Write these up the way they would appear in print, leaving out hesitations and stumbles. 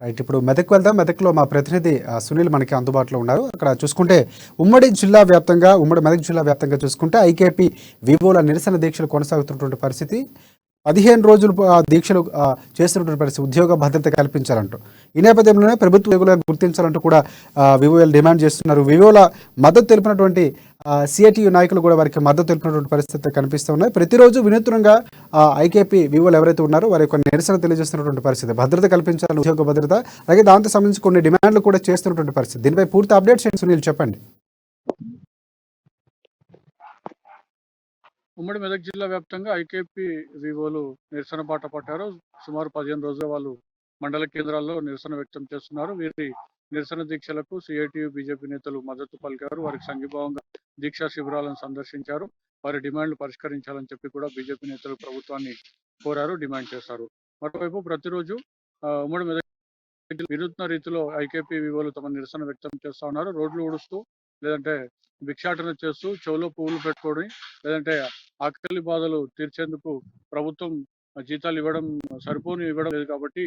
Right. ఇప్పుడు మెదక్ వెళ్దాం. మెదక్‌లో మా ప్రతినిధి సునీల్ మనకి అందుబాటులో ఉన్నారు. అక్కడ చూసుకుంటే ఉమ్మడి మెదక్ జిల్లా వ్యాప్తంగా చూసుకుంటే ఐకేపీ, వివోల నిరసన దీక్షలు కొనసాగుతున్నటువంటి పరిస్థితి. 15 రోజులు దీక్షలు చేస్తున్నటువంటి పరిస్థితి. ఉద్యోగ భద్రత కల్పించాలంటూ. ఈ నేపథ్యంలోనే ప్రభుత్వ ఉద్యోగులను గుర్తించాలంటూ కూడా వివోలు డిమాండ్ చేస్తున్నారు. వివోల మద్దతు తెలిపినటువంటి సిఐటియు నాయకులు కూడా వారికి మద్దతు తెలిపినటువంటి పరిస్థితి కనిపిస్తూ ఉన్నాయి. ప్రతిరోజు వినూత్నంగా ఐకేపీ వివోలు ఎవరైతే ఉన్నారో వారి యొక్క నిరసన తెలియజేస్తున్నటువంటి పరిస్థితి. భద్రత కల్పించాలని, ఉద్యోగ భద్రత, అలాగే దాంతో సంబంధించి కొన్ని డిమాండ్లు కూడా చేస్తున్నటువంటి పరిస్థితి. దీనిపై పూర్తి అప్డేట్స్ ఏంటి సునీల్, చెప్పండి. ఉమ్మడి మెదక్ జిల్లా వ్యాప్తంగా ఐకేపీ వివోలు నిరసన బాట పట్టారు. సుమారు 15 రోజులుగా వాళ్ళు మండల కేంద్రాల్లో నిరసన వ్యక్తం చేస్తున్నారు. వీరి నిరసన దీక్షలకు సిఐటియు, బీజేపీ నేతలు మద్దతు పలికారు. వారికి సంఘీభావంగా దీక్షా శిబిరాలను సందర్శించారు. వారి డిమాండ్లు పరిష్కరించాలని చెప్పి కూడా బీజేపీ నేతలు ప్రభుత్వాన్ని కోరారు, డిమాండ్ చేశారు. మరోవైపు ప్రతిరోజు ఉమ్మడి మెదక్ వినూత్న రీతిలో ఐకేపీ వివోలు తమ నిరసన వ్యక్తం చేస్తా ఉన్నారు. రోడ్లు ఊడుస్తూ, లేదంటే భిక్షాటన చేస్తూ, చెవులో పువ్వులు పెట్టుకొని, లేదంటే ఆకలి బాధలు తీర్చేందుకు ప్రభుత్వం జీతాలు ఇవ్వడం లేదు కాబట్టి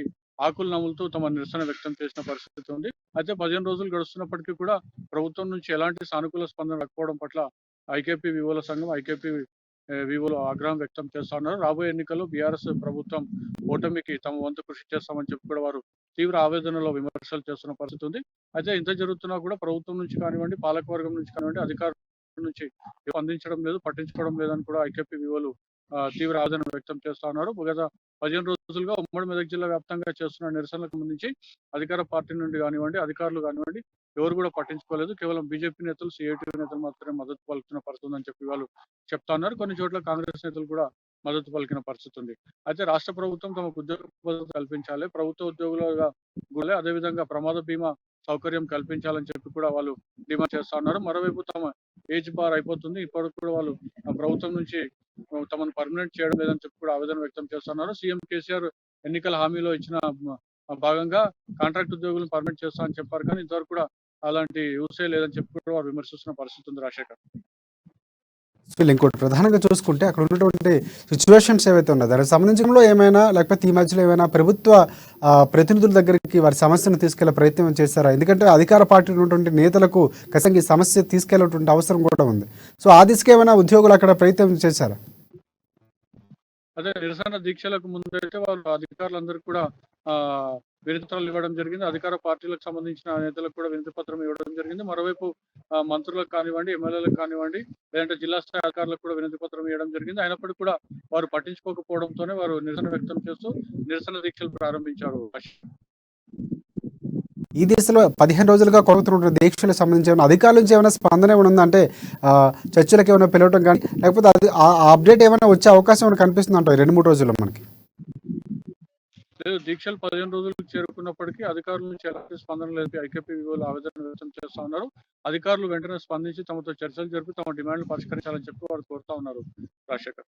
ఆకులు నములుతూ తమ నిరసన వ్యక్తం చేసిన పరిస్థితి ఉంది. అయితే 15 రోజులు గడుస్తున్నప్పటికీ కూడా ప్రభుత్వం నుంచి ఎలాంటి సానుకూల స్పందన రాకపోవడం పట్ల ఐకేపీ వివోల సంఘం, ఐకేపీ వివోలు ఆగ్రహం వ్యక్తం చేస్తా ఉన్నారు. రాబోయే ఎన్నికల్లో బీఆర్ఎస్ ప్రభుత్వం ఓటమికి తమ వంతు కృషి చేస్తామని చెప్పి కూడా వారు తీవ్ర ఆవేదనలో విమర్శలు చేస్తున్న పరిస్థితి ఉంది. అయితే ఇంత జరుగుతున్నా కూడా ప్రభుత్వం నుంచి కానివ్వండి, పాలకవర్గం నుంచి కానివ్వండి, అధికారుల నుంచి స్పందించడం లేదు, పట్టించుకోవడం లేదని కూడా ఐకేపీ వివోలు తీవ్ర ఆవేదన వ్యక్తం చేస్తా ఉన్నారు. గత 15 రోజులుగా ఉమ్మడి మెదక్ జిల్లా వ్యాప్తంగా చేస్తున్న నిరసనలకు సంబంధించి అధికార పార్టీ నుండి కానివ్వండి, అధికారులు కానివ్వండి, ఎవరు కూడా పట్టించుకోలేదు. కేవలం బీజేపీ నేతలు, సిఐటియు నేతలు మాత్రమే మద్దతు పలుకుతున్న పరిస్థితి ఉందని చెప్పి వాళ్ళు చెప్తా ఉన్నారు. కొన్ని చోట్ల కాంగ్రెస్ నేతలు కూడా మద్దతు పలికిన పరిస్థితి ఉంది. అయితే రాష్ట్ర ప్రభుత్వం తమకు ఉద్యోగ భద్రత కల్పించాలి, ప్రభుత్వ ఉద్యోగులుగా అదేవిధంగా ప్రమాద బీమా సౌకర్యం కల్పించాలని చెప్పి కూడా వాళ్ళు డిమాండ్ చేస్తా ఉన్నారు. మరోవైపు తమ ఏజ్ బార్ అయిపోతుంది, ఇప్పటికి కూడా వాళ్ళు ప్రభుత్వం నుంచి తమను పర్మనెంట్ చేయడం లేదని చెప్పి కూడా ఆవేదన వ్యక్తం చేస్తున్నారు. సీఎం కేసీఆర్ ఎన్నికల హామీలో ఇచ్చిన భాగంగా కాంట్రాక్ట్ ఉద్యోగులను పర్మనెంట్ చేస్తా అని చెప్పారు, కానీ ఇంతవరకు కూడా అలాంటి యూసే లేదని చెప్పి కూడా వారు విమర్శిస్తున్న పరిస్థితి ఉంది. రాజశేఖర్, ఇంకోటి ప్రధానంగా చూసుకుంటే అక్కడ ఉన్నటువంటి సిచ్యువేషన్స్ ఏవైతే ఉన్నాయో దానికి సంబంధించడంలో ఏమైనా, లేకపోతే ఈ మధ్యలో ఏమైనా ప్రభుత్వ ప్రతినిధుల దగ్గరికి వారి సమస్యను తీసుకెళ్లే ప్రయత్నం చేశారా? ఎందుకంటే అధికార పార్టీ ఉన్నటువంటి నేతలకు ఖచ్చితంగా ఈ సమస్య తీసుకెళ్లేటువంటి అవసరం కూడా ఉంది. సో ఆ దిశగా ఏమైనా ఉద్యోగులు అక్కడ ప్రయత్నం చేశారా? అదే నిరసన దీక్షలకు ముందైతే వాళ్ళు అధికారులందరికీ కూడా వినతి పత్రాలు ఇవ్వడం జరిగింది. అధికార పార్టీలకు సంబంధించిన నేతలకు కూడా వినతి పత్రం ఇవ్వడం జరిగింది. మరోవైపు మంత్రులకు కానివ్వండి, ఎమ్మెల్యేలకు కానివ్వండి, లేదంటే జిల్లా స్థాయి అధికారులకు కూడా వినతి పత్రం ఇవ్వడం జరిగింది. అయినప్పటికీ కూడా వారు పట్టించుకోకపోవడంతోనే వారు నిరసన వ్యక్తం చేస్తూ నిరసన దీక్షలు ప్రారంభించారు. ఈ దిశలో 15 రోజులుగా కొనసాగుతున్న దీక్షలకు సంబంధించి అధికారుల నుంచి ఏమైనా స్పందన ఏమైనా ఉందా? అంటే చర్చలకు ఏమైనా పిలవటం కానీ, లేకపోతే అది ఆ అప్డేట్ ఏమైనా వచ్చే అవకాశం ఏమైనా కనిపిస్తుంది అంటారు 2-3 రోజుల్లో మనకి? లేదు, దీక్షలు 15 రోజులకు చేరుకున్నప్పటికీ అధికారుల నుంచి ఎలాంటి స్పందన లేదు. ఐకేపీ వివోలు ఆవేదన వ్యక్తం చేస్తా ఉన్నారు. అధికారులు వెంటనే స్పందించి తమతో చర్చలు జరిపి తమ డిమాండ్లు పరిష్కరించాలని చెప్పి వారు కోరుతా ఉన్నారు. రాజశేఖర్.